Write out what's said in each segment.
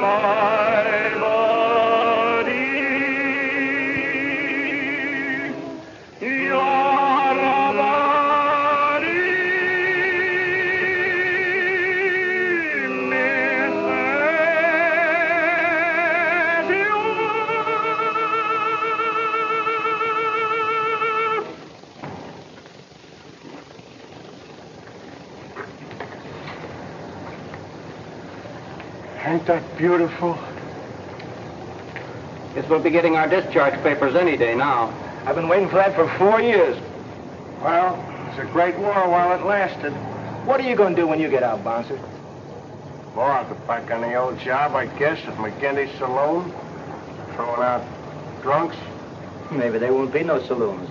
my body. Your body misses you. Ain't that beautiful? Guess we'll be getting our discharge papers any day now. I've been waiting for that for 4 years. Well, it's a great war while it lasted. What are you going to do when you get out, Bouncer? Well, I'll get back on the old job, I guess, at McGinty's saloon. Throwing out drunks. Maybe there won't be no saloons.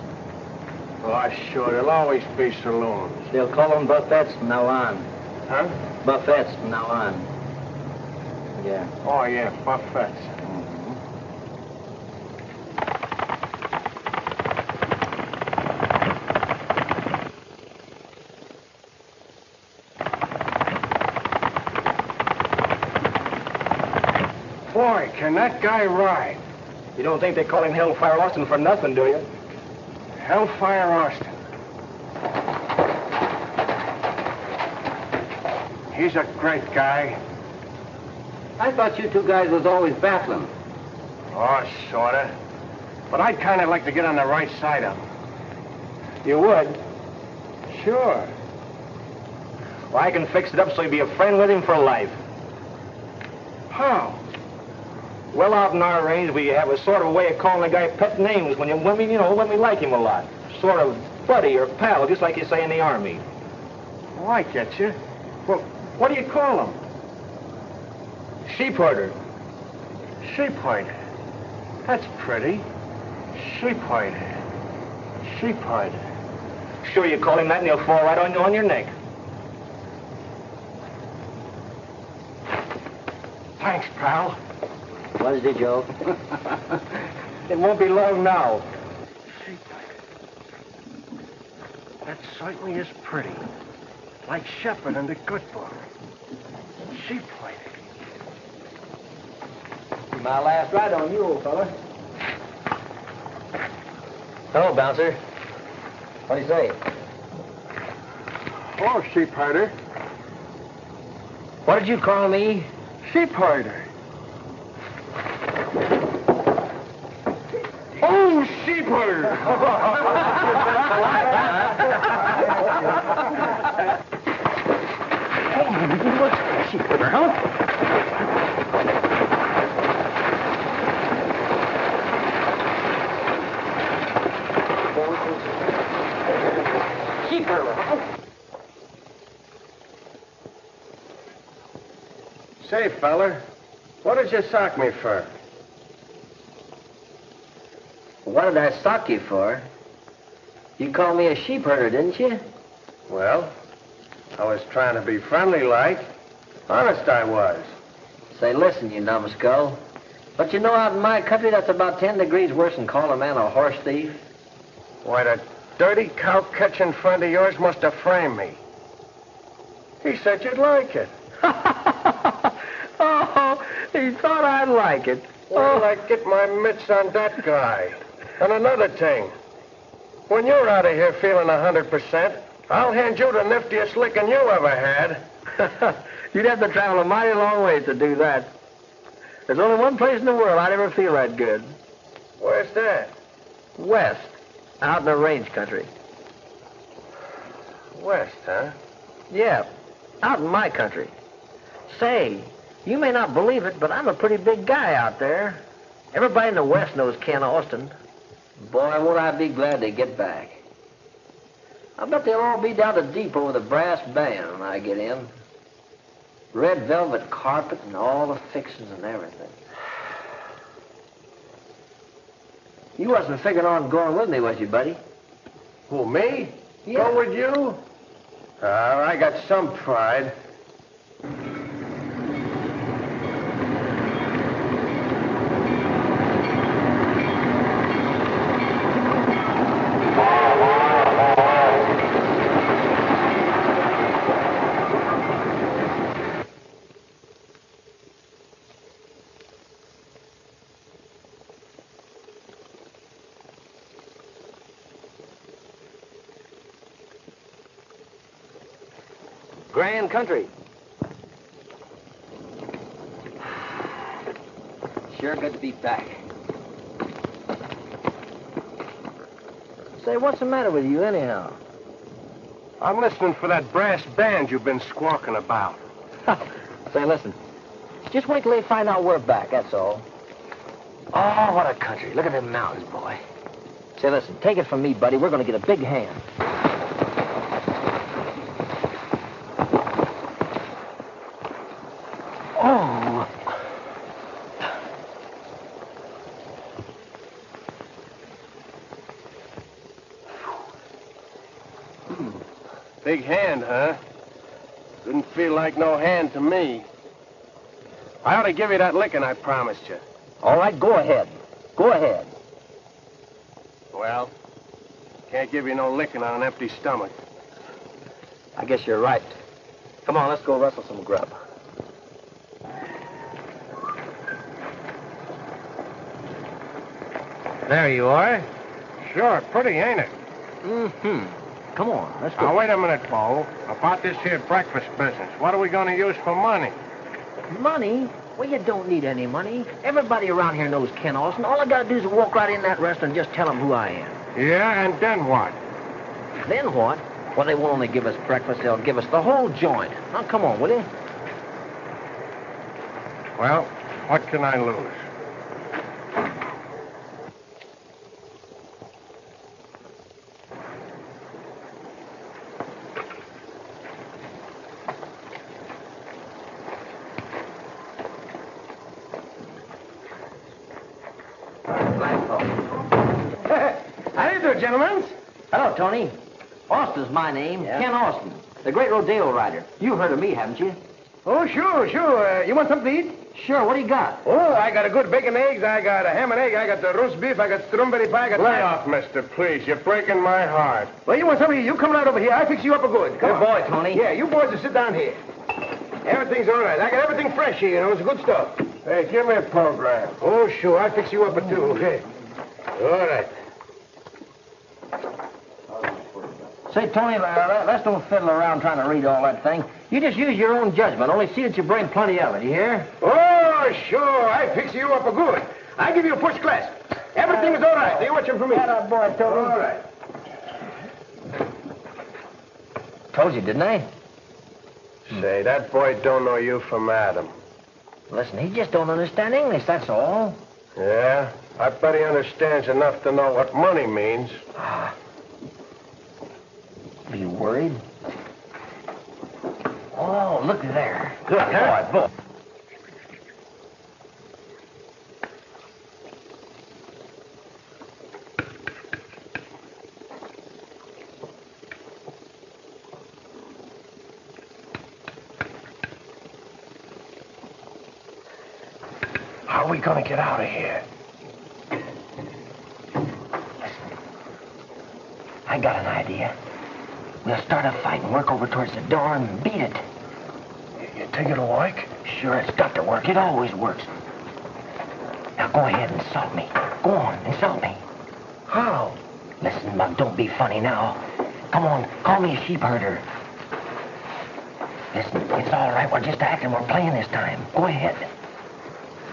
Oh, sure, there'll always be saloons. They'll call them buffets from now on. Huh? Buffets from now on. Yeah. Oh, yeah, buffets. Boy, can that guy ride. You don't think they call him Hellfire Austin for nothing, do you? Hellfire Austin. He's a great guy. I thought you two guys was always battling. Oh, sorta. But I'd kind of like to get on the right side of him. You would? Sure. Well, I can fix it up so you'll be a friend with him for life. How? Well, out in our range, we have a sort of way of calling a guy pet names when we like him a lot. Sort of buddy or pal, just like you say in the Army. Oh, I get you. Well, what do you call him? Sheep herder. Sheep herder. That's pretty. Sheep herder. Sheep herder. Sure, you call him that and he'll fall right on your neck. Thanks, pal. What is it, Joe? It won't be long now. Sheep herder. That certainly is pretty. Like Shepherd in the good book. Sheep herder. My last ride on you, old fella. Hello, Bouncer. What do you say? Oh, sheep herder. What did you call me? Sheep herder. Oh, sheep herder. Oh, sheep herder, huh? Say, feller, what did you sock me for? What did I sock you for? You called me a sheep herder, didn't you? Well, I was trying to be friendly like. Honest I was. Say, listen, you numbskull. But you know out in my country that's about 10 degrees worse than calling a man a horse thief. Why, that dirty cow-catching friend of yours must have framed me. He said you'd like it. Oh, he thought I'd like it. Well, I'd get my mitts on that guy. And another thing. When you're out of here feeling 100%, I'll hand you the niftiest licking you ever had. You'd have to travel a mighty long way to do that. There's only one place in the world I'd ever feel that good. Where's that? West. Out in the range country. West, huh? Yeah, out in my country. Say, you may not believe it, but I'm a pretty big guy out there. Everybody in the West knows Ken Austin. Boy, won't I be glad to get back. I bet they'll all be down to Depot with a brass band when I get in. Red velvet carpet and all the fixings and everything. You wasn't figuring on going with me, was you, buddy? Who, me? Yeah. Go with you? I got some pride. grand country. Sure good to be back. Say, what's the matter with you anyhow? I'm listening for that brass band you've been squawking about. Say, listen. Just wait till they find out we're back, that's all. Oh, what a country. Look at them mountains, boy. Say, listen, take it from me, buddy. We're going to get a big hand. Oh. Big hand, huh? Didn't feel like no hand to me. I ought to give you that licking I promised you. All right, go ahead. Go ahead. Well, can't give you no licking on an empty stomach. I guess you're right. Come on, let's go rustle some grub. There you are. Sure, pretty, ain't it? Mm-hmm. Come on, let's go. Now, wait a minute, Bo. About this here breakfast business. What are we going to use for money? Money? Well, you don't need any money. Everybody around here knows Ken Austin. All I gotta do is walk right in that restaurant and just tell them who I am. Yeah, and then what? Then what? Well, they won't only give us breakfast, they'll give us the whole joint. Now, come on, will you? Well, what can I lose? How do you do, gentlemen? Hello, Tony. Austin's my name. Yeah? Ken Austin, the great rodeo rider. You've heard of me, haven't you? Oh, sure. You want something to eat? Sure, what do you got? Oh, I got a good bacon eggs. I got a ham and egg. I got the roast beef. I got strawberry pie. I got... Lay off, mister, please. You're breaking my heart. Well, you want something? You come right over here. I fix you up a good. Come Good on. boy, Tony. Yeah, you boys will sit down here. Everything's all right. I got everything fresh here, you know. It's good stuff. Hey, give me a program. Oh, sure. I'll fix you up a two, okay? All right. Say, Tony, let's don't fiddle around trying to read all that thing. You just use your own judgment. Only see that you bring plenty of it, you hear? Oh, sure. I fix you up a good. I give you a first class. Everything is all right. You watch him for me. That boy, Tony. All right. Told you, didn't I? Say, that boy don't know you from Adam. Listen, he just don't understand English, that's all. Yeah? I bet he understands enough to know what money means. Are you worried? Oh, look there. Good, huh? Boy. How are we going to get out of here? I got an idea. We'll start a fight and work over towards the door and beat it. You think it'll work? Sure, it's got to work. It always works. Now go ahead and insult me. Go on, insult me. How? Listen, Mug, don't be funny now. Come on, call me a sheep herder. Listen, it's all right. We're just acting. We're playing this time. Go ahead.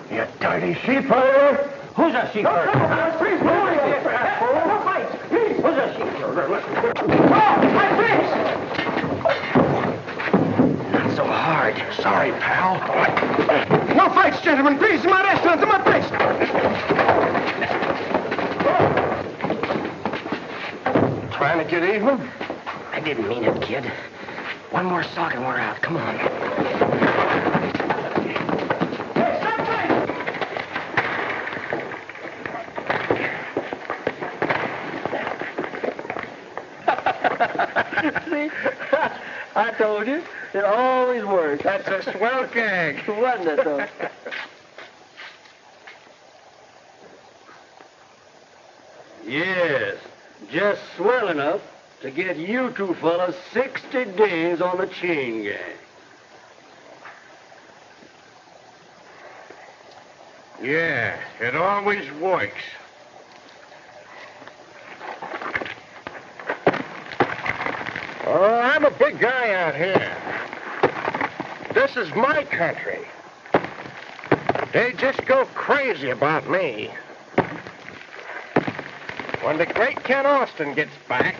You dirty sheep herder! Who's a sheep herder? Please, no fights. Please. Who's a sheep herder? Oh, my face! Not so hard. Sorry, pal. No fights, gentlemen. Please, my restaurant, to my place. Trying to get even? I didn't mean it, kid. One more sock and we're out. Come on. See? I told you. It always works. That's a swell gag. Wasn't it, though? Yes, just swell enough to get you two fellas 60 days on the chain gang. Yeah, it always works. Oh, I'm a big guy out here. This is my country. They just go crazy about me. When the great Ken Austin gets back,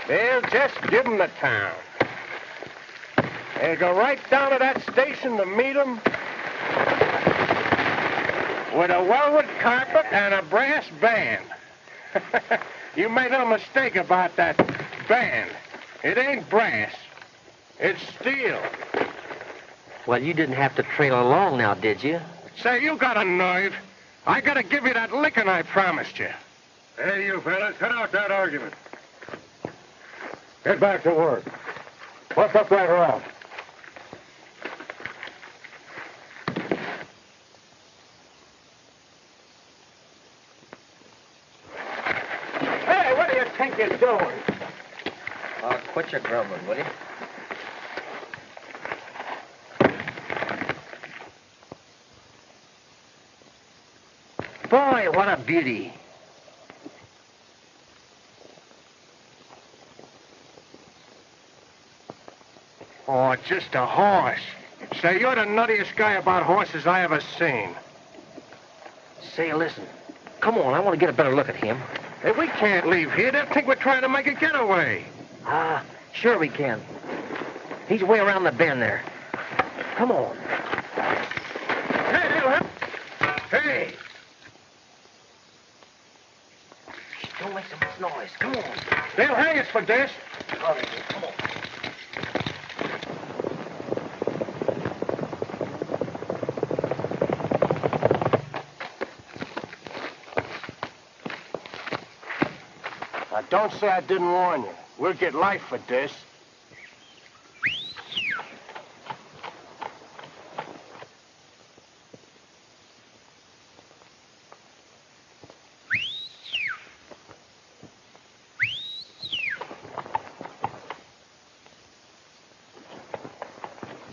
they'll just give him the town. They'll go right down to that station to meet him with a velvet carpet and a brass band. You made no mistake about that band. It ain't brass. It's steel. Well, you didn't have to trail along now, did you? Say, you got a nerve. I gotta give you that licking I promised you. Hey, you fellas, cut out that argument. Get back to work. What's up that route? Hey, what do you think you're doing? Quit your grumbling, will you? Boy, what a beauty. Oh, just a horse. Say, you're the nuttiest guy about horses I ever seen. Say, listen. Come on, I want to get a better look at him. Hey, we can't leave here. They'll think we're trying to make a getaway. Sure we can. He's way around the bend there. Come on. Hey, they'll have... Hey! Shh, don't make so much noise. Come on. They'll hang us for this. All right, come on. Now, don't say I didn't warn you. We'll get life for this.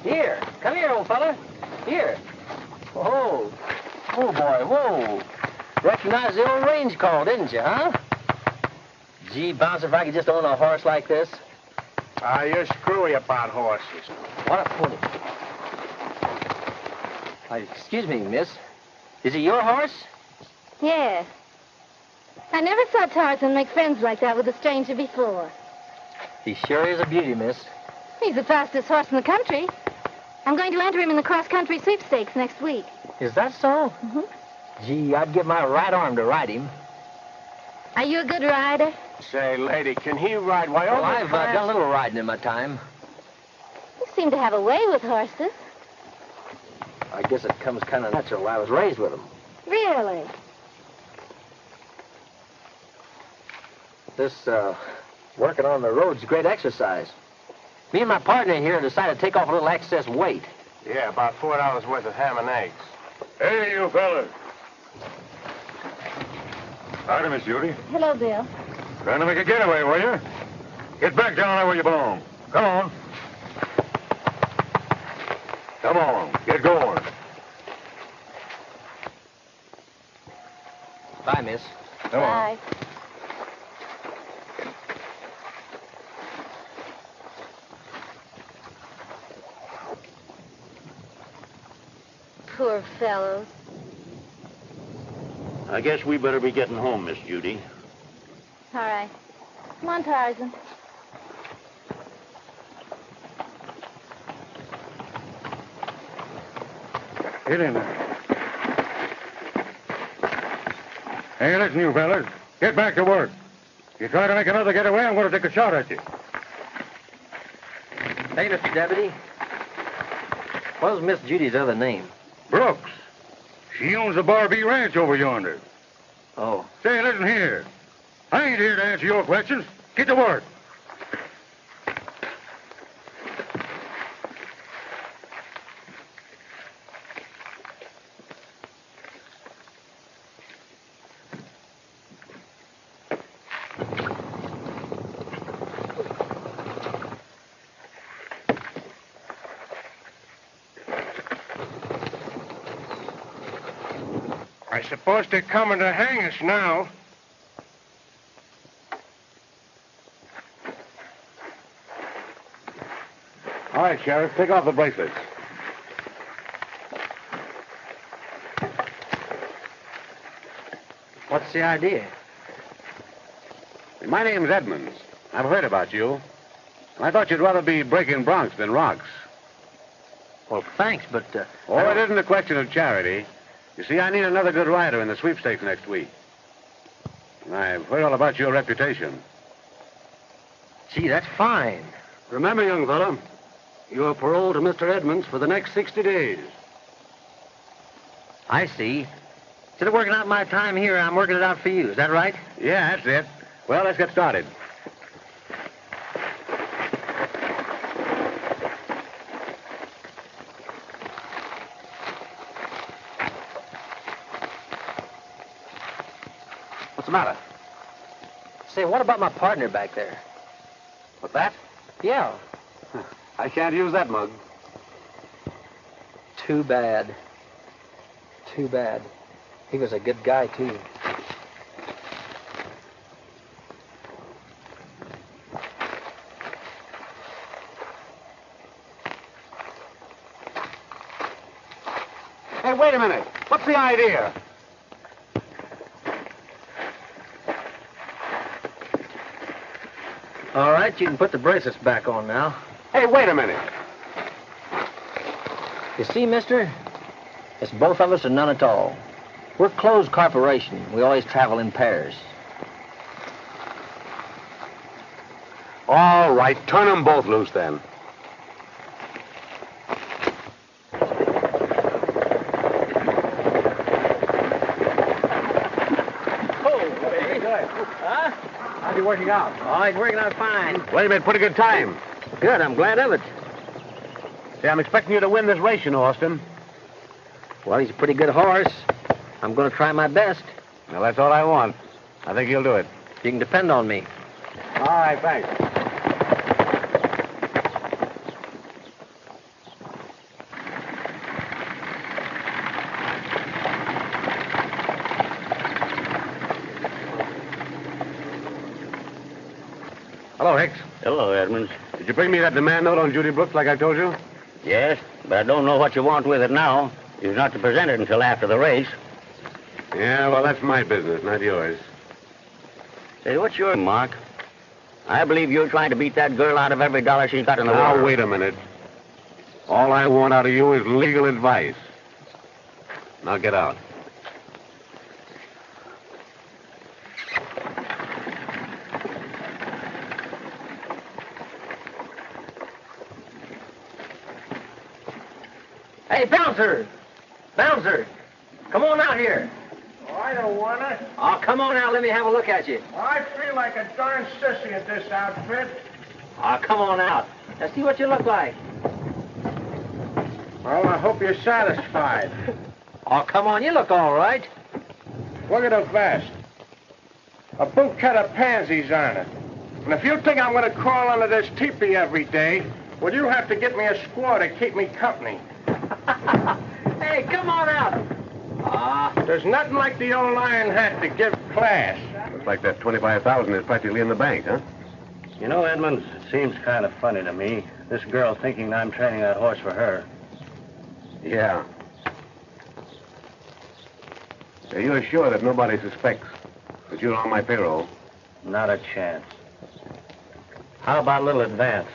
Here. Come here, old fella. Here. Oh. Oh, boy. Whoa. Recognized the old range call, didn't you, huh? Gee, Bouncer, if I could just own a horse like this. You're screwy about horses. What a pony. Excuse me, miss. Is it your horse? Yes. I never saw Tarzan make friends like that with a stranger before. He sure is a beauty, miss. He's the fastest horse in the country. I'm going to enter him in the cross-country sweepstakes next week. Is that so? Mm-hmm. Gee, I'd give my right arm to ride him. Are you a good rider? Say, lady, can he ride Wyoming? Well, I've done a little riding in my time. You seem to have a way with horses. I guess it comes kind of natural. I was raised with them. Really? This, working on the road's great exercise. Me and my partner here decided to take off a little excess weight. Yeah, about $4 worth of ham and eggs. Hey, you fellas. Howdy, Miss Judy. Hello, Bill. Trying to make a getaway, were you? Get back down there where you belong. Come on. Come on. Get going. Bye, miss. Come on. Bye. Poor fellows. I guess we better be getting home, Miss Judy. All right. Come on, Tarzan. Get in there. Hey, listen, you fellas. Get back to work. If you try to make another getaway, I'm going to take a shot at you. Hey, Mr. Deputy. What was Miss Judy's other name? Brooks. She owns the Barbie Ranch over yonder. Oh. Say, listen here. I ain't here to answer your questions. Get to work. I suppose they're coming to hang us now. All right, right, Sheriff. Take off the bracelets. What's the idea? My name's Edmonds. I've heard about you. I thought you'd rather be breaking broncs than rocks. Well, thanks, but... Oh, it isn't a question of charity. You see, I need another good rider in the sweepstakes next week. I've heard all about your reputation. Gee, that's fine. Remember, young fella, you're paroled to Mr. Edmonds for the next 60 days. I see. Instead of working out my time here, I'm working it out for you. Is that right? Yeah, that's it. Well, let's get started. What's the matter? Say, what about my partner back there? What's that? Yeah. I can't use that mug. Too bad. Too bad. He was a good guy, too. Hey, wait a minute. What's the idea? All right, you can put the bracelets back on now. Hey, wait a minute. You see, mister? It's both of us or none at all. We're a closed corporation. We always travel in pairs. All right, turn them both loose then. Huh? How's he working out? Oh, he's working out fine. Well, you made pretty good time. Good, I'm glad of it. See, I'm expecting you to win this race, you know, Austin. Well, he's a pretty good horse. I'm going to try my best. Well, that's all I want. I think you'll do it. You can depend on me. All right, thanks. Hello, Hicks. Hello, Edmonds. Did you bring me that demand note on Judy Brooks like I told you? Yes, but I don't know what you want with it now. You're not to present it until after the race. Yeah, well, that's my business, not yours. Say, what's your mark? I believe you're trying to beat that girl out of every dollar she's got in the world. Now, wait a minute. All I want out of you is legal advice. Now get out. Hey, Bouncer! Bouncer! Come on out here. Oh, I don't want to. Oh, come on out. Let me have a look at you. I feel like a darn sissy in this outfit. Oh, come on out. Let's see what you look like. Well, I hope you're satisfied. Oh, come on. You look all right. Look at the vest. A bouquet of pansies on it. And if you think I'm going to crawl under this teepee every day, well, you have to get me a squaw to keep me company. Hey, come on out. There's nothing like the old iron hat to give class. Looks like that 25,000 is practically in the bank, huh? You know, Edmonds, it seems kind of funny to me. This girl thinking I'm training that horse for her. Yeah. Are you sure that nobody suspects that you're on my payroll? Not a chance. How about a little advance?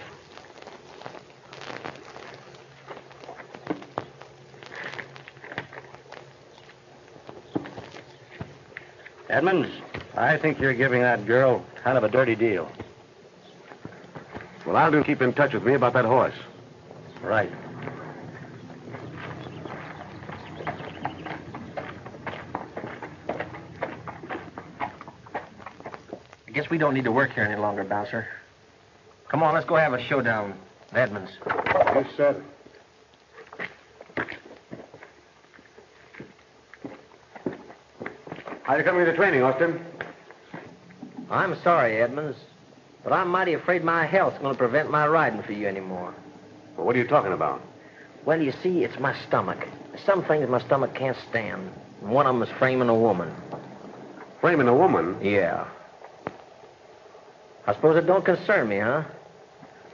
Edmonds, I think you're giving that girl kind of a dirty deal. Well, I'll do keep in touch with me about that horse. Right. I guess we don't need to work here any longer, Bouncer. Come on, let's go have a showdown at Edmonds. Yes, sir. How are you coming to training, Austin? I'm sorry, Edmonds, but I'm mighty afraid my health's going to prevent my riding for you anymore. Well, what are you talking about? Well, you see, it's my stomach. There's some things my stomach can't stand. And one of them is framing a woman. Framing a woman? Yeah. I suppose it don't concern me, huh?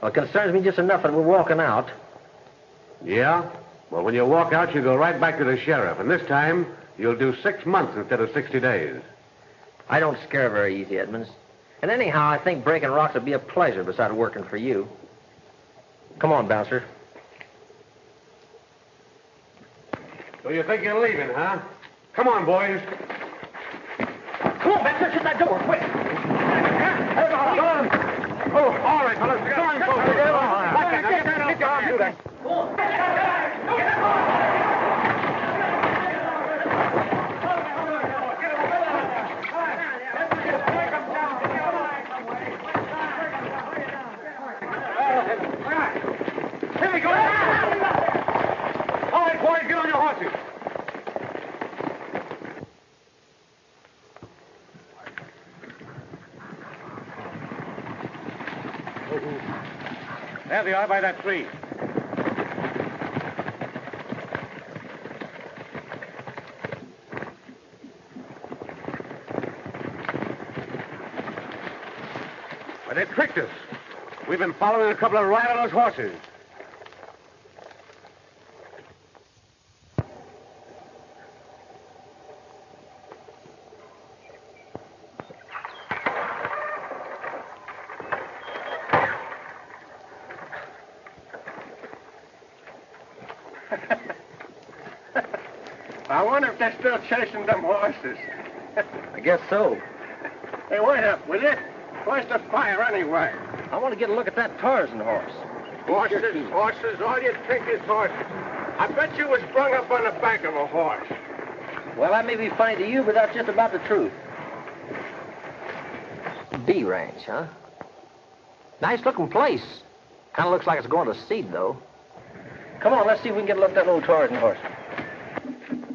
Well, it concerns me just enough that we're walking out. Yeah? Well, when you walk out, you go right back to the sheriff. And this time, you'll do 6 months instead of 60 days. I don't scare very easy, Edmonds. And anyhow, I think breaking rocks would be a pleasure beside working for you. Come on, bouncer. So you think you're leaving, huh? Come on, boys. Come on, bouncer, shut that door, quick. Come on. Oh, all right, fellas. Come on, folks. Get your arms through that. Here we go. All right, boys, get on your horses. There they are by that tree. Well, they tricked us. We've been following a couple of riderless horses. I wonder if they're still chasing them horses. I guess so. Hey, wait up, will you? Where's the fire anyway? I want to get a look at that Tarzan horse. Horses, horses, all you think is horses. I bet you was brung up on the back of a horse. Well, that may be funny to you, but that's just about the truth. Bee Ranch, huh? Nice-looking place. Kind of looks like it's going to seed, though. Come on, let's see if we can get a look at that old Tarzan horse.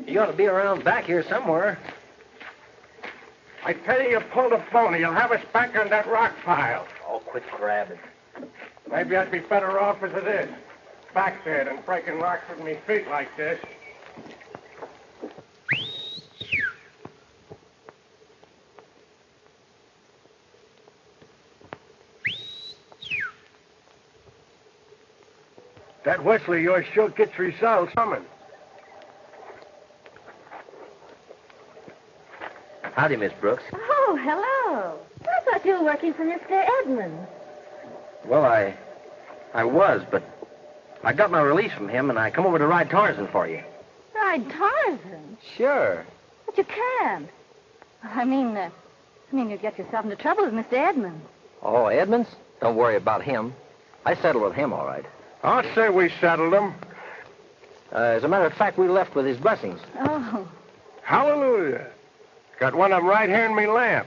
He ought to be around back here somewhere. I tell you pull the phony. You'll have us back on that rock pile. Oh, quit grabbing. Maybe I'd be better off as it is. Back there than breaking rocks with me feet like this. That whistle of yours sure gets results coming. Howdy, Miss Brooks. Oh, hello. I thought you were working for Mr. Edmonds. Well, I was, but I got my release from him, and I come over to ride Tarzan for you. Ride Tarzan? Sure. But you can't. I mean, you'd get yourself into trouble with Mr. Edmonds. Oh, Edmonds? Don't worry about him. I settled with him, all right. I'll say we settled him. As a matter of fact, we left with his blessings. Oh. Hallelujah. Got one of them right here in me lamp.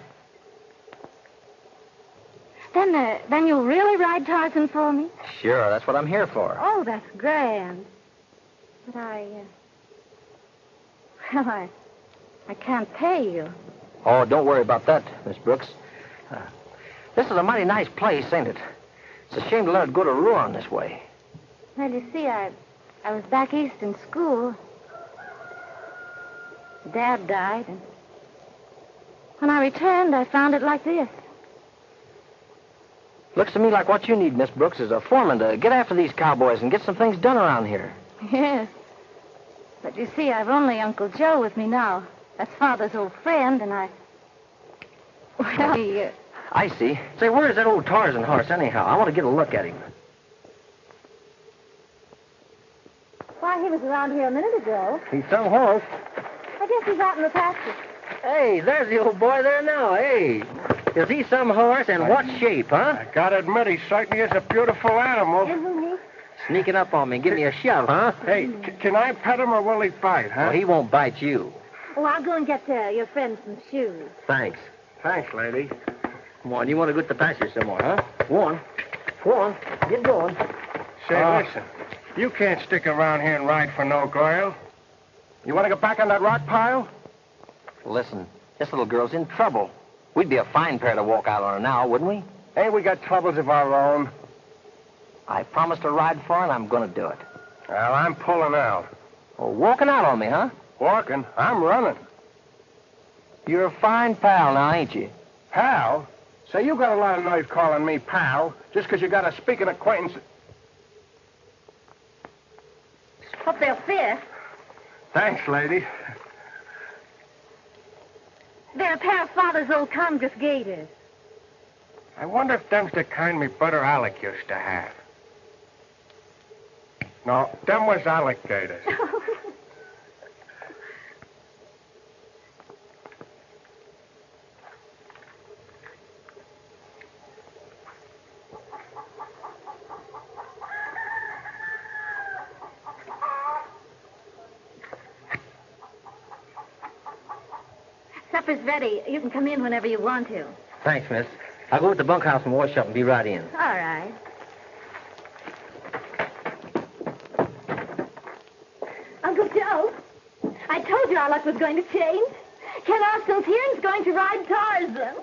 Then you'll really ride Tarzan for me? Sure, that's what I'm here for. Oh, that's grand. But I can't pay you. Oh, don't worry about that, Miss Brooks. This is a mighty nice place, ain't it? It's a shame to let it go to ruin this way. Well, you see, I was back east in school. Dad died, and when I returned, I found it like this. Looks to me like what you need, Miss Brooks, is a foreman to get after these cowboys and get some things done around here. Yes. But you see, I've only Uncle Joe with me now. That's Father's old friend, and well, he... I see. Say, where's that old Tarzan horse, anyhow? I want to get a look at him. Why, he was around here a minute ago. He's some horse. I guess he's out in the pasture. Hey, there's the old boy there now. Hey, is he some horse, and what shape, huh? I gotta admit, he certainly is a beautiful animal. Isn't he? Sneaking up on me, give me a shove, huh? Hey, can I pet him or will he bite, huh? Well, he won't bite you. Oh, I'll go and get your friend some shoes. Thanks. Thanks, lady. Come on, you want to go to the pasture some more, huh? Go on. Go on. Get going. Say, listen. You can't stick around here and ride for no girl. You want to go back on that rock pile? Listen, this little girl's in trouble. We'd be a fine pair to walk out on her now, wouldn't we? Ain't we got troubles of our own? I promised to ride for her, and I'm going to do it. Well, I'm pulling out. Oh, walking out on me, huh? Walking? I'm running. You're a fine pal now, ain't you? Pal? Say, you got a lot of nerve calling me pal, just 'cause you got a speaking acquaintance. Hope they'll fit. Thanks, lady. They're a pair of Father's old Congress gaiters. I wonder if them's the kind me brother Alec used to have. No, them was alligators. Supper's ready. You can come in whenever you want to. Thanks, miss. I'll go to the bunkhouse and wash up and be right in. All right. Uncle Joe, I told you our luck was going to change. Ken Austin's here and is going to ride Tarzan.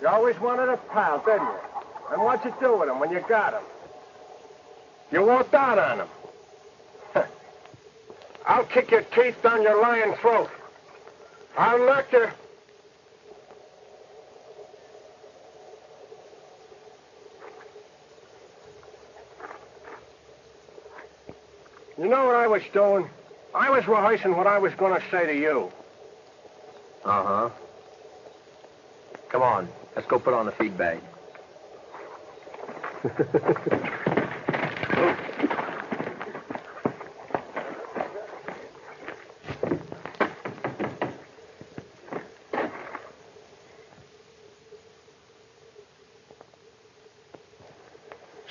You always wanted a pal, didn't you? And what'd you do with him when you got him? You walked out on him. I'll kick your teeth down your lying throat. I'll knock you. You know what I was doing? I was rehearsing what I was going to say to you. Uh-huh. Come on, let's go put on the feed bag.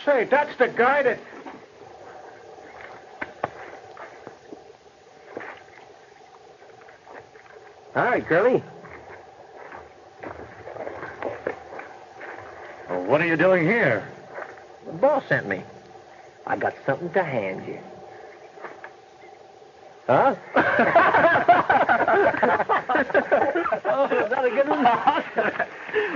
Say, that's the guy that... Hi, Curly. Well, what are you doing here? The boss sent me. I got something to hand you. Huh? Oh, is that a good one?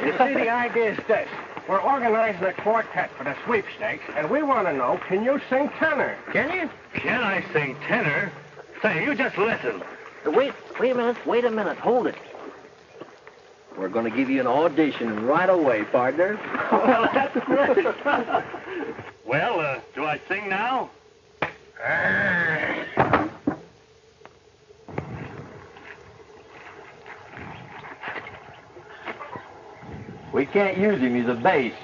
You see, the idea is this. We're organizing a quartet for the sweepstakes, and we want to know, can you sing tenor? Can you? Can I sing tenor? Say, you just listen. Wait a minute. Hold it. We're going to give you an audition right away, partner. Well, that's great. Well, do I sing now? We can't use him. He's a bass.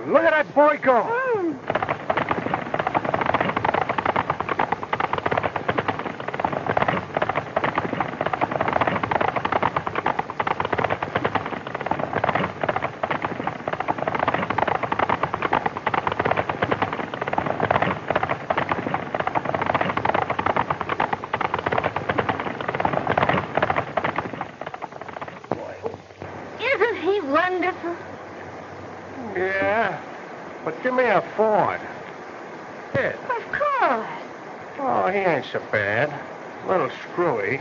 Look at that boy go. Isn't he wonderful? Yeah, but give me a Ford. Yeah. Of course. Oh, he ain't so bad. A little screwy.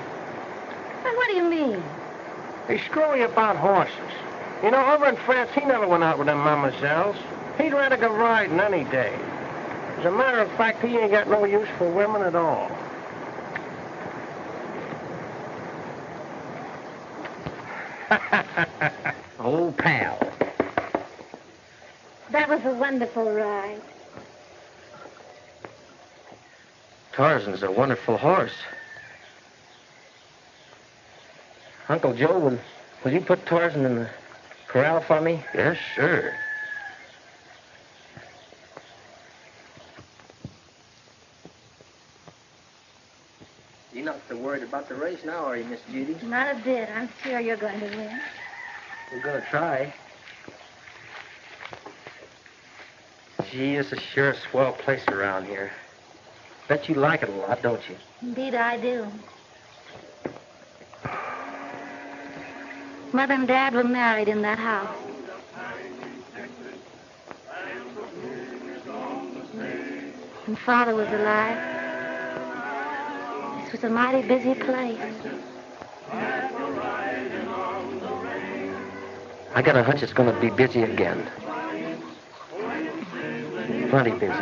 But what do you mean? He's screwy about horses. You know, over in France, he never went out with them mademoiselles. He'd rather go riding any day. As a matter of fact, he ain't got no use for women at all. Old pal. That was a wonderful ride. Tarzan's a wonderful horse. Uncle Joe, will you put Tarzan in the corral for me? Yes, sure. You're not so worried about the race now, are you, Miss Judy? Not a bit. I'm sure you're going to win. We're going to try. Gee, this is sure a swell place around here. Bet you like it a lot, don't you? Indeed, I do. Mother and Dad were married in that house. and Father was alive, this was a mighty busy place. I got a hunch it's going to be busy again. Plenty busy.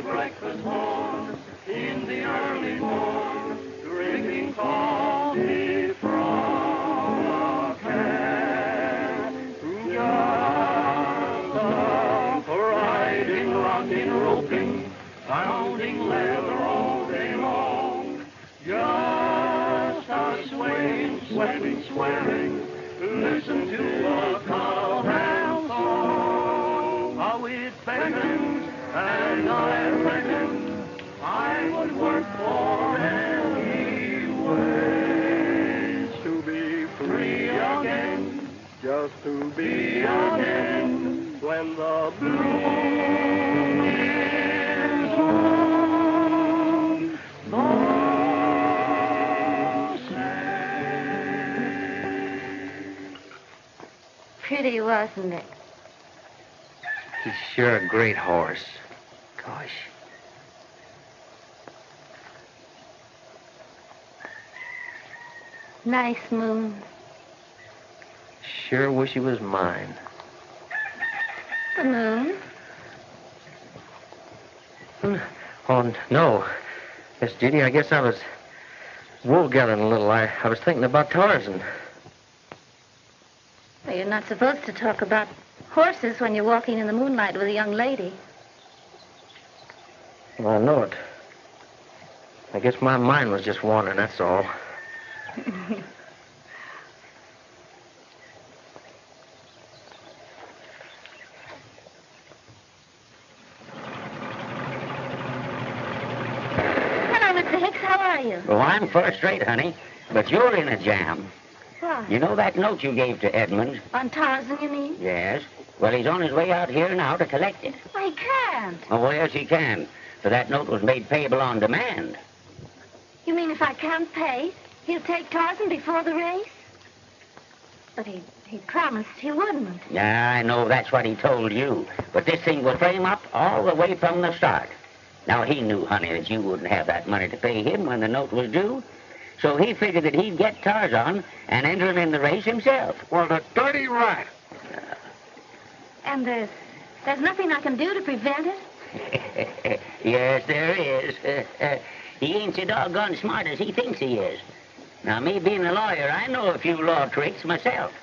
Breakfast morn, in the early morn, drinking coffee from a can. Just a riding, rocking, roping, pounding leather all day long. Just a swaying, sweating, swearing, listen to a cowhand song. How it beckons, and I reckon I would work for any ways to be free again, just to be again when the bloom is on the sand. Pretty, wasn't it? He's sure a great horse. Gosh. Nice moon. Sure wish he was mine. The moon? Oh, no. Miss Judy, I guess I was wool gathering a little. I was thinking about Tarzan. Well, you're not supposed to talk about horses when you're walking in the moonlight with a young lady. Well, I know it. I guess my mind was just wandering, that's all. Hello, Mr. Hicks. How are you? Well, I'm first rate, honey, but you're in a jam. What? You know that note you gave to Edmonds? On Tarzan, you mean? Yes. Well, he's on his way out here now to collect it. Why, he can't. Oh, yes, he can. For that note was made payable on demand. You mean if I can't pay, he'll take Tarzan before the race? But he promised he wouldn't. Yeah, I know that's what he told you. But this thing will frame up all the way from the start. Now, he knew, honey, that you wouldn't have that money to pay him when the note was due. So he figured that he'd get Tarzan and enter him in the race himself. Well, the dirty rat. And there's nothing I can do to prevent it? Yes, there is. He ain't so doggone smart as he thinks he is. Now, me being a lawyer, I know a few law tricks myself.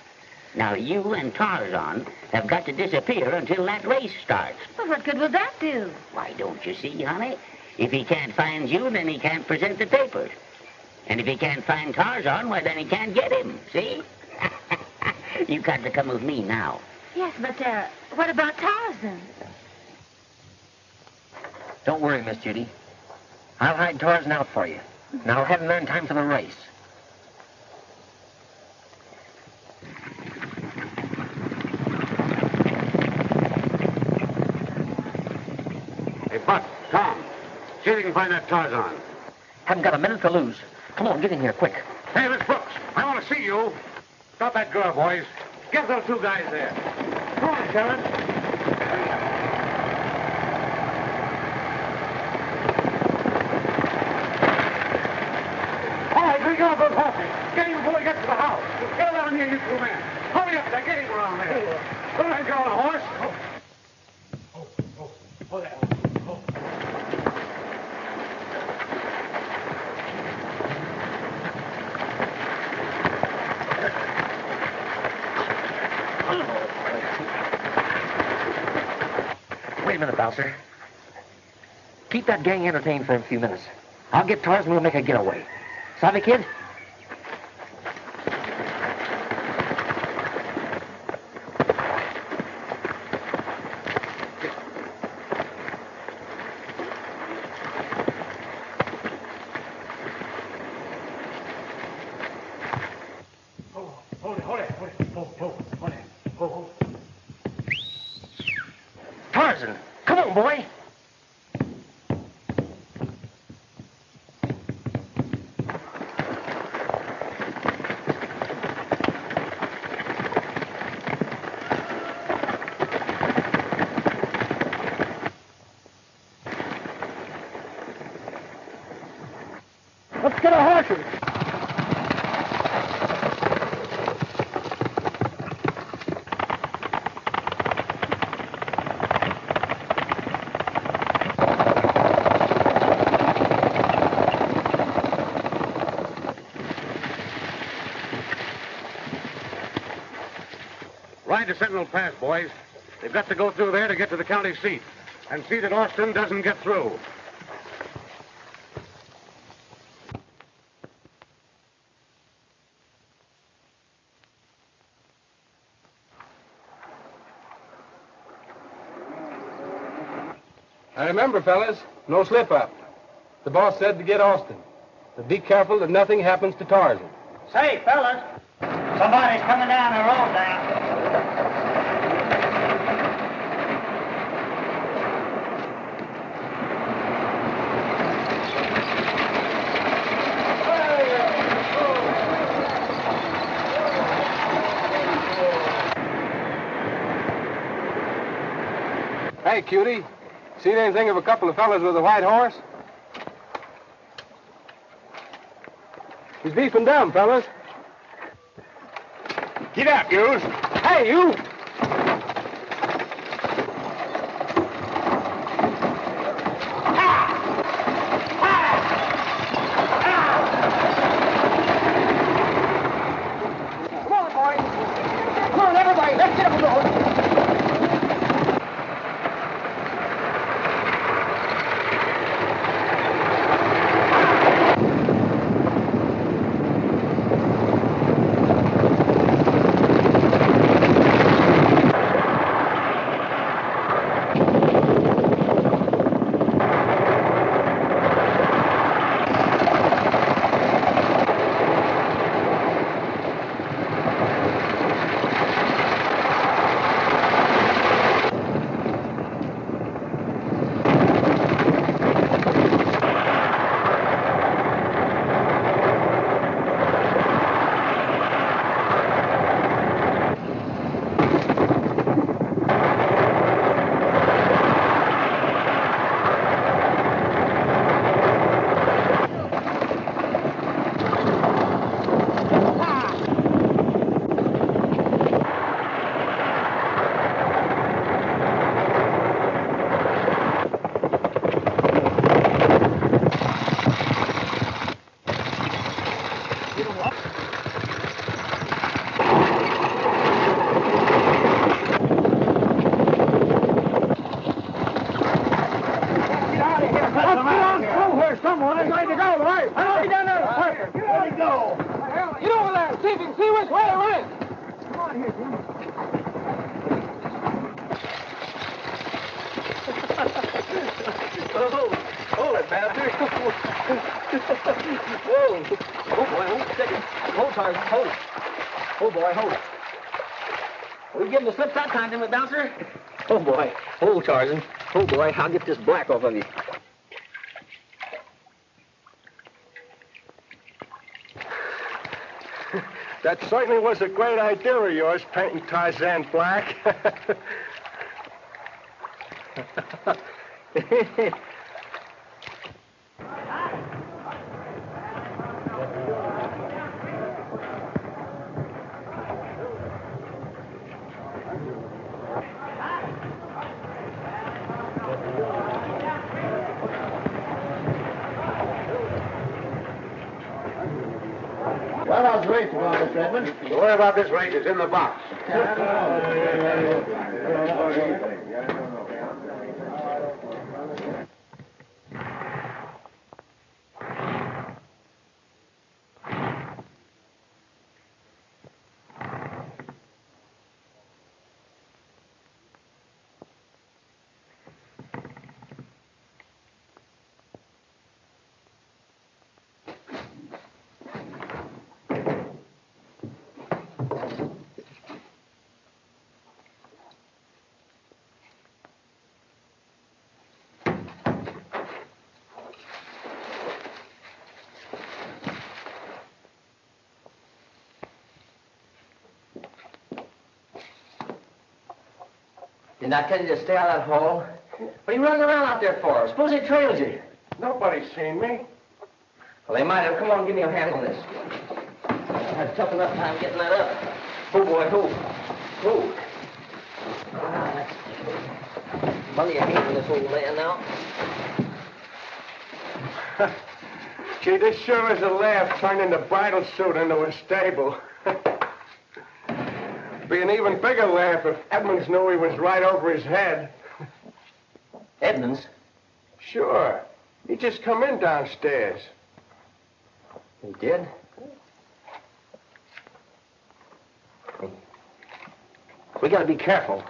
Now, you and Tarzan have got to disappear until that race starts. Well, what good will that do? Why, don't you see, honey? If he can't find you, then he can't present the papers. And if he can't find Tarzan, well, then he can't get him, see? You got to come with me now. Yes, but, what about Tarzan? Don't worry, Miss Judy. I'll hide Tarzan out for you. And I'll have him there in time for the race. Hey, Buck, Tom, see if you can find that Tarzan. Haven't got a minute to lose. Come on, get in here, quick. Hey, Miss Brooks, I want to see you. Stop that girl, boys. Get those two guys there. Come on, Sheriff. All right, bring out those horses. Get him before he gets to the house. Get around here, you two men. Hurry up there. Get him around there. Go ahead, get on the horse. Wait a minute, Bouncer. Keep that gang entertained for a few minutes. I'll get Tarzan and we'll make a getaway. Savvy, kid? Tarzan, come on, boy. Ride to Sentinel Pass, boys. They've got to go through there to get to the county seat. And see that Austin doesn't get through. Now remember, fellas, no slip-up. The boss said to get Austin. But be careful that nothing happens to Tarzan. Say, fellas, somebody's coming down the road now. Hey, cutie. Seen anything of a couple of fellas with a white horse? He's beefing dumb, fellas. Get out, yous. Hey, you! Come on, boys. Come on, everybody. Let's get up the road. Bouncer? Oh, boy. Oh, Tarzan. Oh, boy, I'll get this black off of you. That certainly was a great idea of yours, painting Tarzan black. Well, how's the race going, Mr. Edmonds? Don't worry about this race. It's in the box. Didn't I tell you to stay out of that hole? What are you running around out there for? Suppose they trailed you. Nobody's seen me. Well, they might have. Come on, give me a hand on this. I had a tough enough time getting that up. Oh, boy, oh. Ah, that's... Plenty of hand on this old man now. Gee, this sure is a laugh, turning the bridal suit into a stable. Be an even bigger laugh if Edmonds knew he was right over his head. Edmonds? Sure. He just come in downstairs. He did? We gotta be careful.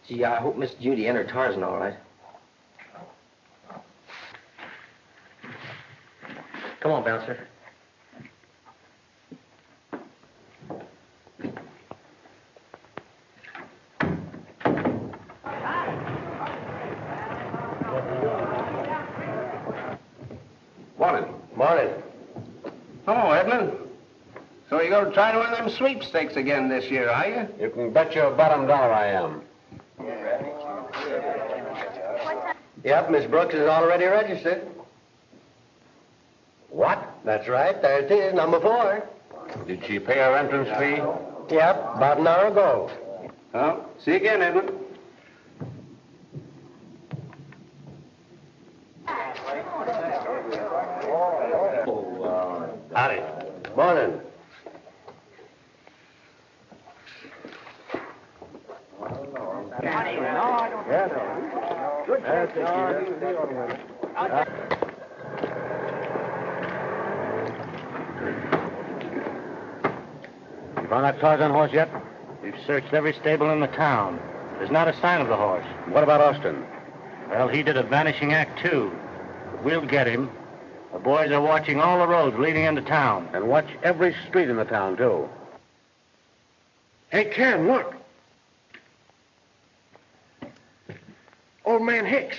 Gee, I hope Miss Judy entered Tarzan all right. Come on, bouncer. Morning. Morning. Hello, Edmund. So you're going to try to win them sweepstakes again this year, are you? You can bet your bottom dollar I am. Yep, Miss Brooks is already registered. What? That's right. There it is, number 4. Did she pay her entrance fee? Yep, about an hour ago. Well, see you again, Edmund. Howdy. Morning. You found that Tarzan horse yet? We've searched every stable in the town. There's not a sign of the horse. What about Austin? Well, he did a vanishing act, too. But we'll get him. The boys are watching all the roads leading into town. And watch every street in the town, too. Hey, Ken, look. Old man Hicks.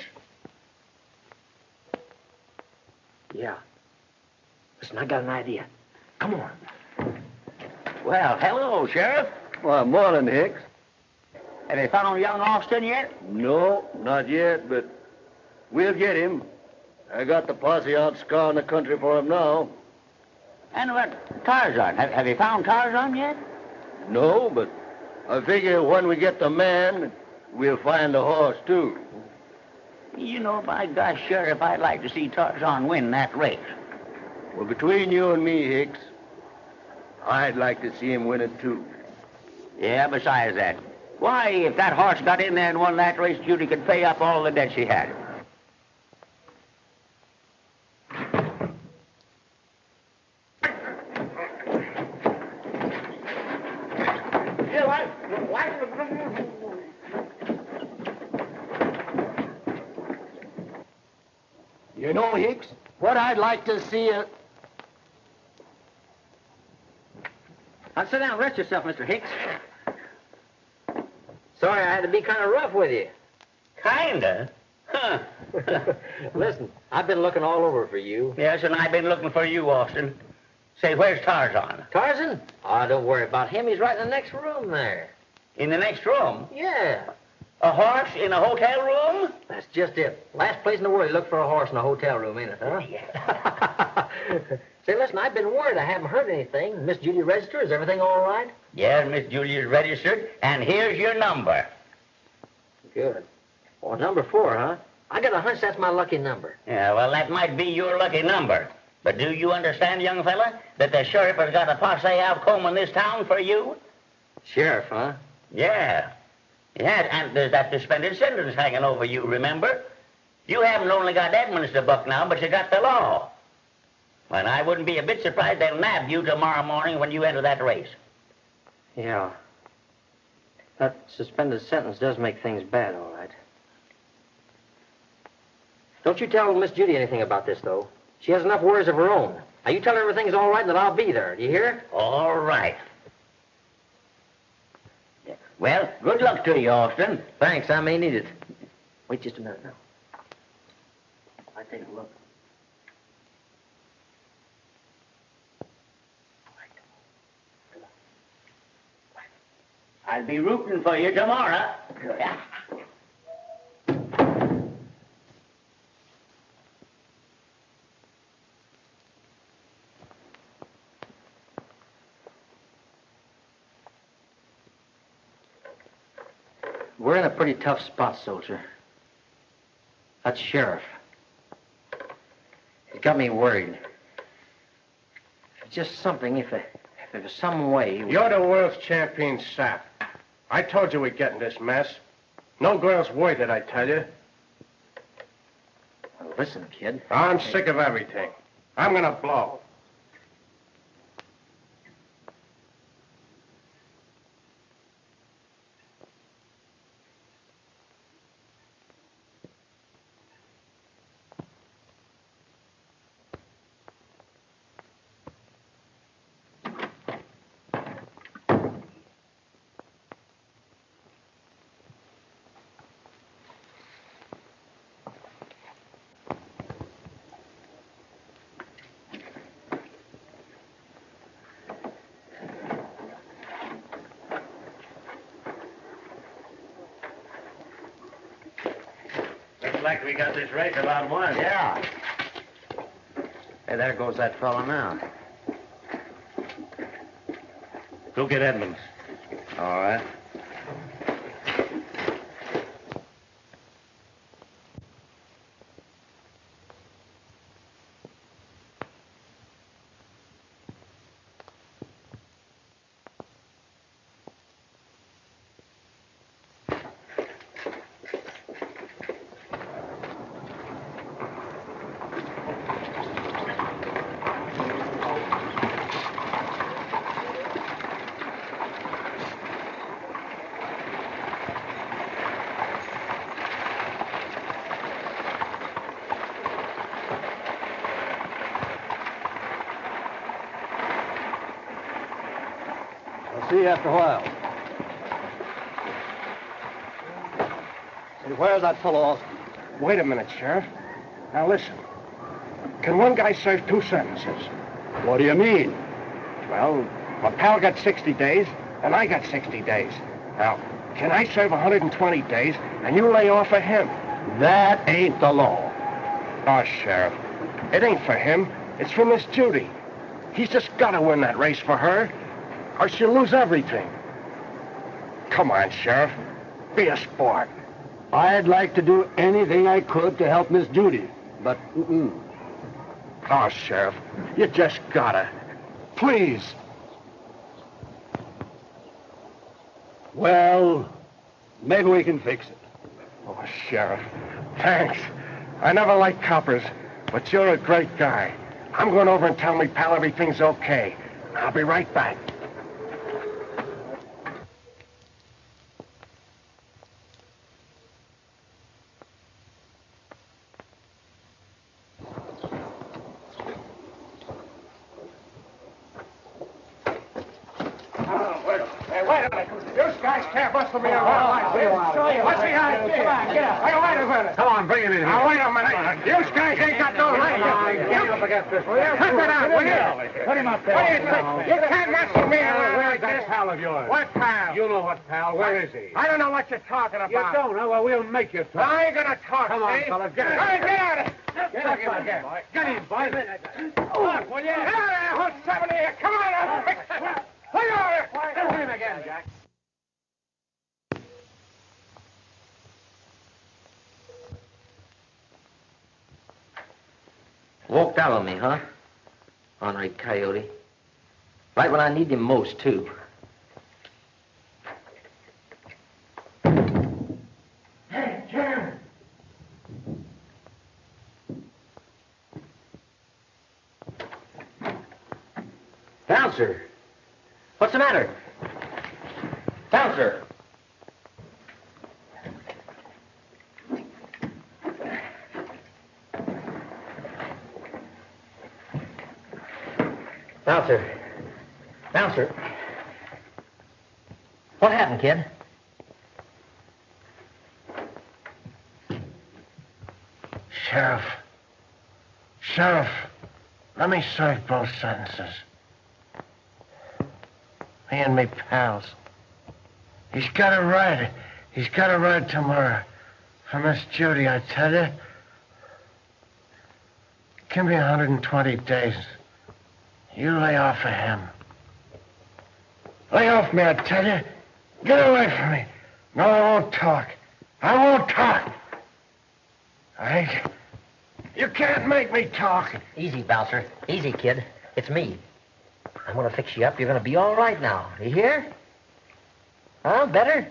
Yeah. Listen, I got an idea. Come on. Well, hello, Sheriff. Well, morning, Hicks. Have you found young Austin yet? No, not yet, but we'll get him. I got the posse out scouring the country for him now. And what, Tarzan? Have you found Tarzan yet? No, but I figure when we get the man, we'll find the horse, too. You know, by gosh, Sheriff, I'd like to see Tarzan win that race. Well, between you and me, Hicks, I'd like to see him win it, too. Yeah, besides that. Why, if that horse got in there and won that race, Judy could pay up all the debt she had. You know, Hicks, what I'd like to see is... Now, sit down and rest yourself, Mr. Hicks. Sorry I had to be kind of rough with you. Kinda? Huh. Listen, I've been looking all over for you. Yes, and I've been looking for you, Austin. Say, where's Tarzan? Tarzan? Oh, don't worry about him. He's right in the next room there. In the next room? Yeah. A horse in a hotel room? That's just it. Last place in the world you look for a horse in a hotel room, ain't it, huh? Yeah. Say, listen, I've been worried. I haven't heard anything. Miss Judy registered? Is everything all right? Yes, Miss Julie is registered, and here's your number. Good. Well, number 4, huh? I got a hunch that's my lucky number. Yeah, well, that might be your lucky number. But do you understand, young fella, that the sheriff has got a posse out combing this town for you? Sheriff, huh? Yeah. Yeah, and there's that suspended sentence hanging over you, remember? You haven't only got Edmonds to buck now, but you got the law. And I wouldn't be a bit surprised they'll nab you tomorrow morning when you enter that race. Yeah. That suspended sentence does make things bad, all right. Don't you tell Miss Judy anything about this, though. She has enough worries of her own. Now, you tell her everything's all right and that I'll be there. Do you hear? All right. Well, good luck to you, Austin. Thanks, I may need it. Wait just a minute now. I take a look. I'll be rooting for you tomorrow. Yeah. We're in a pretty tough spot, soldier. That sheriff. He's got me worried. Just something, if there was some way... You're the world's champion sap. I told you we'd get in this mess. No girl's worth it, I tell you. Well, listen, kid. I'm sick of everything. I'm gonna blow. Looks like we got this race about one. Yeah. Hey, there goes that fella now. Go get Edmonds. All right. I'll see you after a while. Say, where's that fellow Austin? Wait a minute, Sheriff. Now listen. Can one guy serve 2 sentences? What do you mean? Well, my pal got 60 days, and I got 60 days. Now, can I serve 120 days, and you lay off of him? That ain't the law. Oh, Sheriff, it ain't for him. It's for Miss Judy. He's just got to win that race for her, or she'll lose everything. Come on, Sheriff. Be a sport. I'd like to do anything I could to help Miss Judy, but Oh, Sheriff, you just gotta. Please. Well, maybe we can fix it. Oh, Sheriff, thanks. I never liked coppers, but you're a great guy. I'm going over and tell me pal everything's okay. I'll be right back. Wait a minute. You guys can't bustle me around like this. What's behind you? Come on, get up. Wait a minute. Come on, bring him in here. Now, wait a minute. You guys ain't got no right. Up against this. Cut it out, will you? Put him up there. What do you think? You can't muscle me around Where's like that this. pal of yours? What pal? You know what pal. Where is he? I don't know what you're talking about. You don't, huh? Well, we'll make you talk. I ain't gonna talk, Come on, see? fella, get him. Hey, get out of here. Get him, boy. Get him, boy. Look, will you? Get out of here, who's 70 here? Come on, I'll fix it. Look over here. Hit him again, Jack. Walked out on me, huh? Ornery coyote. Right when I need him most, too. Hey, Jim. Bouncer! What's the matter? Bouncer! Bouncer. Bouncer. What happened, kid? Sheriff, let me serve both sentences. Me and me pals. He's got a ride. He's got a ride tomorrow. For Miss Judy, I tell you. Give me 120 days. You lay off of him. Lay off me, I tell you. Get away from me. No, I won't talk. I won't talk. You can't make me talk. Easy, Bouncer. Easy, kid. It's me. I'm gonna fix you up. You're gonna be all right now. You hear? Huh? Better?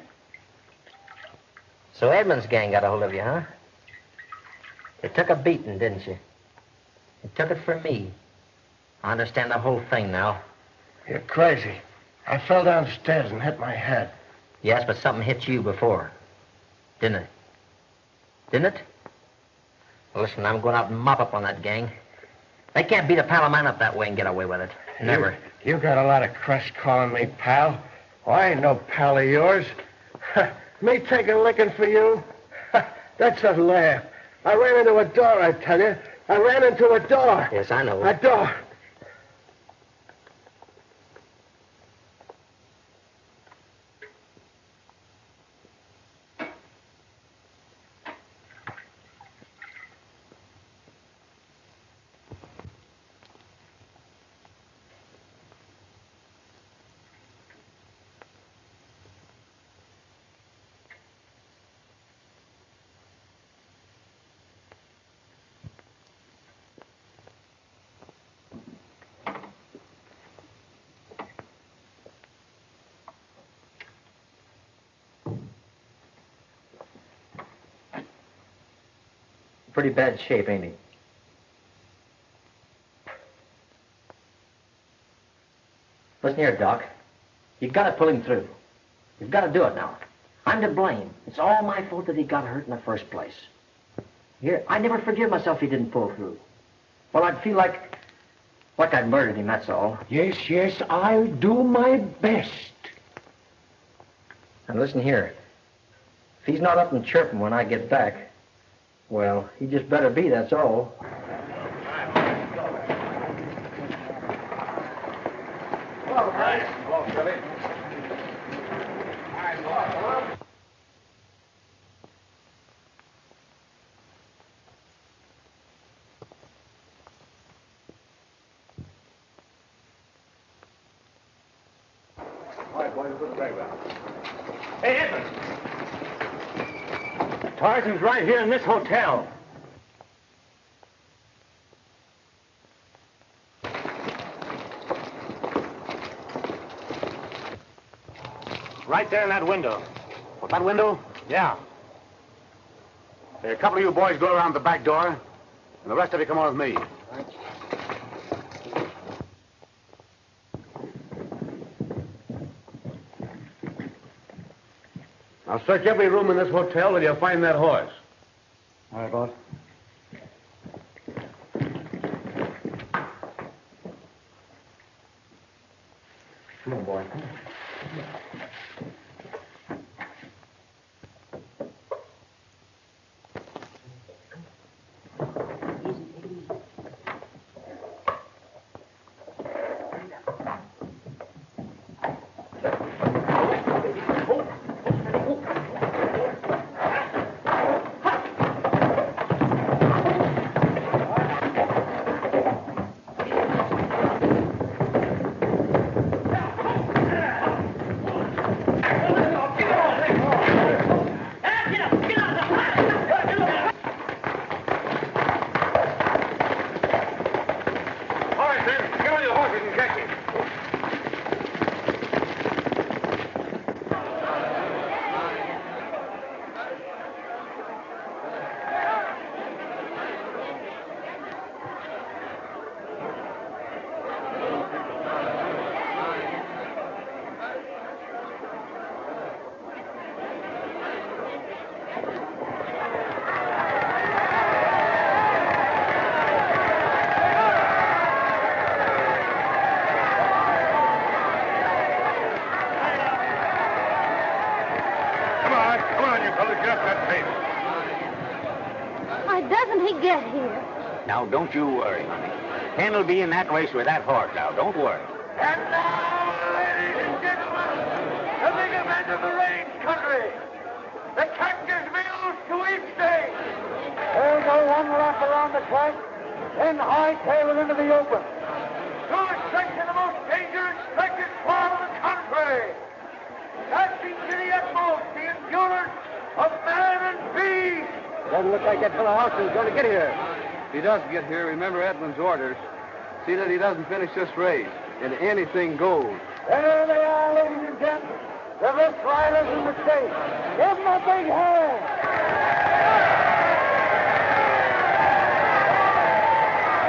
So Edmonds' gang got a hold of you, huh? You took a beating, didn't you? You took it from me. I understand the whole thing now. You're crazy. I fell downstairs and hit my head. Yes, but something hit you before. Didn't it? Didn't it? Well, listen, I'm going out and mop up on that gang. They can't beat a pal of mine up that way and get away with it. Never. You got a lot of crust calling me pal. Well, I ain't no pal of yours. Me take a licking for you? That's a laugh. I ran into a door, I tell you. I ran into a door. Yes, I know. A door. Pretty bad shape, ain't he? Listen here, Doc. You've got to pull him through. You've got to do it now. I'm to blame. It's all my fault that he got hurt in the first place. Here, I never forgive myself if he didn't pull through. Well, I'd feel like I'd murdered him, that's all. Yes, I'll do my best. And listen here. If he's not up and chirping when I get back, well, he just better be, that's all. Hey, Edmonds! Tarzan's right here in this hotel. Right there in that window. What, that window? Yeah. Hey, a couple of you boys go around the back door, and the rest of you come on with me. Now search every room in this hotel till you find that horse. All right, boss. Come on, boy. Why doesn't he get here? Now, don't you worry, honey. Hen'll be in that race with that horse now. Don't worry. And now, ladies and gentlemen, the big event of the range country, the Cactus Mills sweepstakes. They'll go one lap around the track, then hightail it into the open. To a stretch in the most dangerous stretches part of the country. Dashing to the utmost the endurance of man and beast. Doesn't look like that fellow Austin's going to get here. If he does get here, remember Edmonds' orders. See that he doesn't finish this race, and anything goes. There they are, ladies and gents. The best riders in the state. Give them a big hand.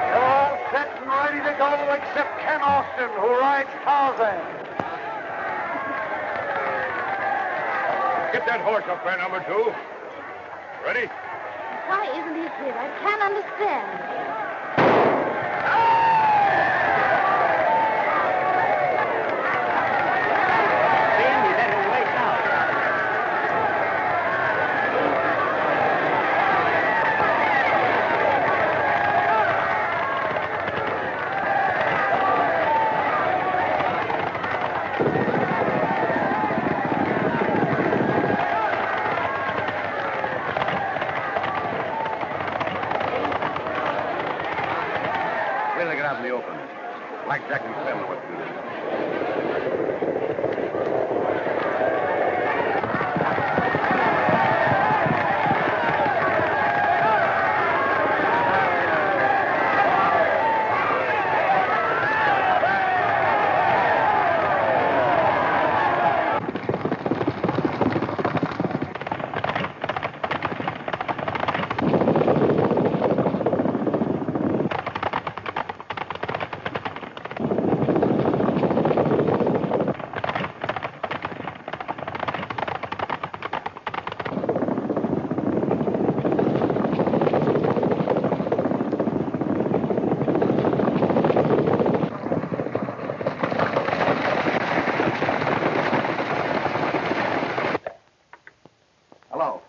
They're all set and ready to go except Ken Austin, who rides Tarzan. Get that horse up there, number 2. Ready? Why isn't he here? I can't understand. Wait till they get out in the open. Black Jack and Clem know what to do.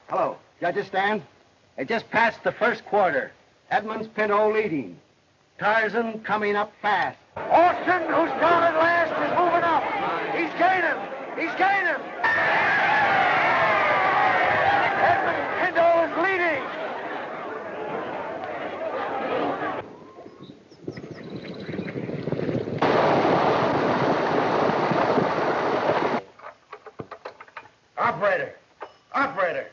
Hello. Judges stand. It just passed the first quarter. Edmonds Pinto leading. Tarzan coming up fast. Austin, who started last, is moving up. He's gaining. He's gaining. Edmund Pinto is leading. Operator,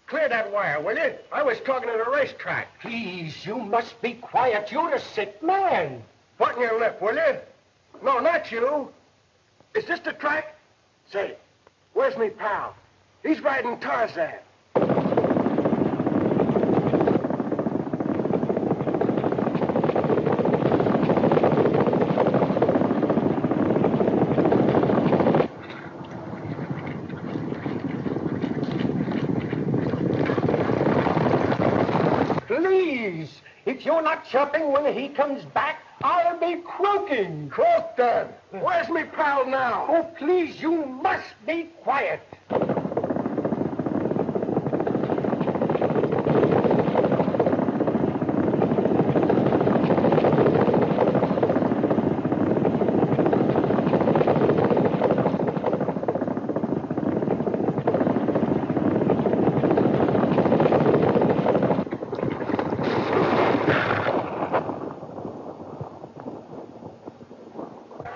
clear that wire, will you? I was talking at a racetrack. Please, you must be quiet. You're a sick man. Button your lip, will you? No, not you. Is this the track? Say, where's me pal? He's riding Tarzan. Please, if you're not chirping when he comes back, I'll be croaking. Croak then. Where's me pal now? Oh, please, you must be quiet.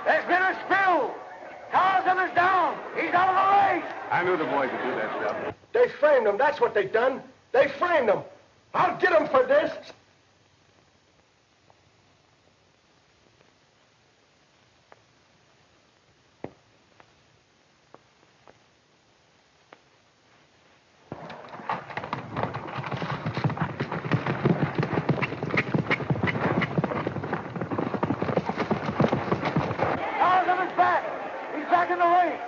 There's been a spill. Tarzan is down. He's out of the race. I knew the boys would do that stuff. They framed him. That's what they done. They framed him. I'll get him for this. Tarzan is back. He's back in the race.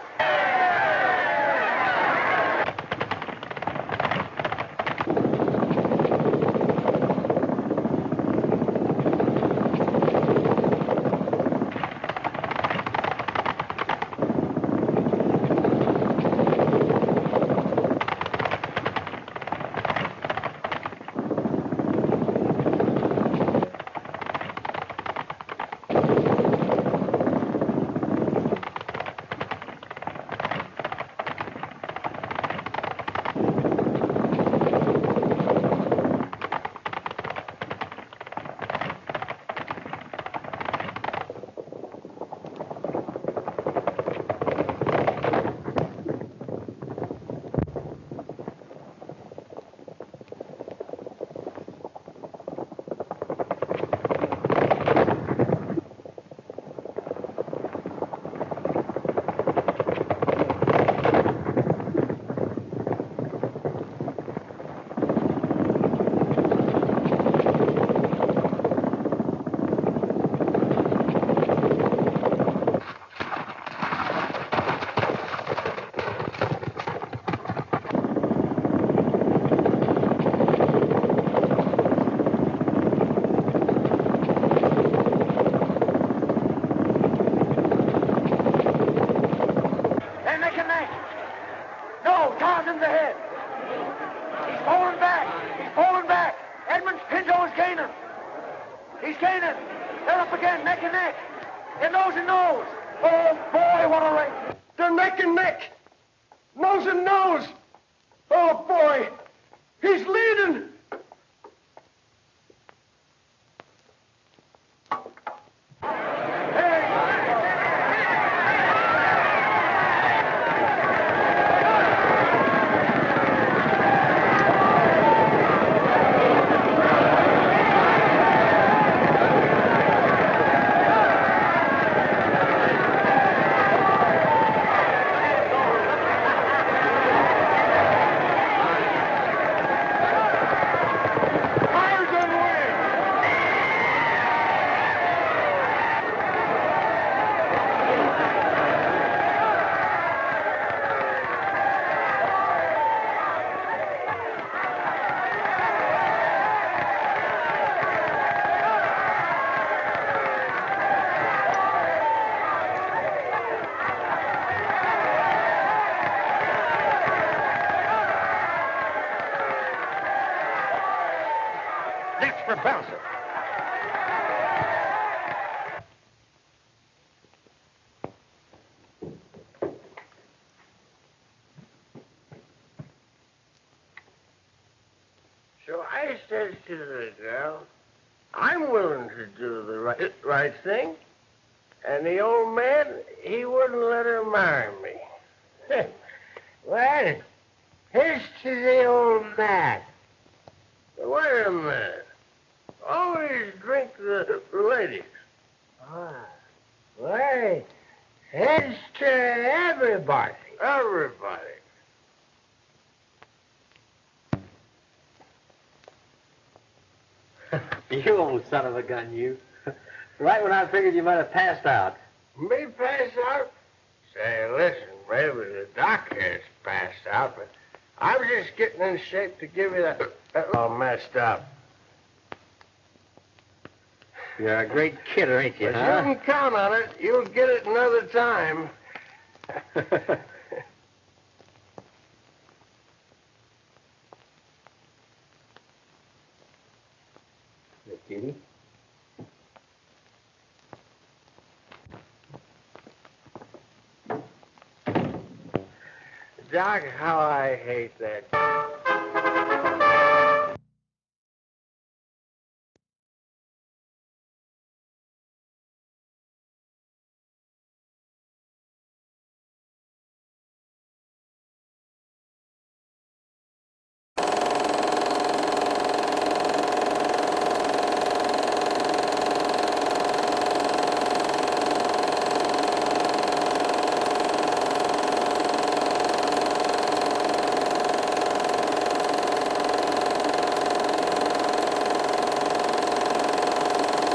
I says to the girl, I'm willing to do the right thing. And the old man, he wouldn't let her marry me. Well, here's to the old man. Wait a minute. Always drink the ladies. Ah. Well, here's to everybody. Everybody. You old son of a gun, you. Right when I figured you might have passed out. Me pass out? Say, listen, baby, the doctor has passed out, but I was just getting in shape to give you that all messed up. You're a great kidder, ain't you, But huh? you can count on it. You'll get it another time. Miss Judy? Doc, how I hate that.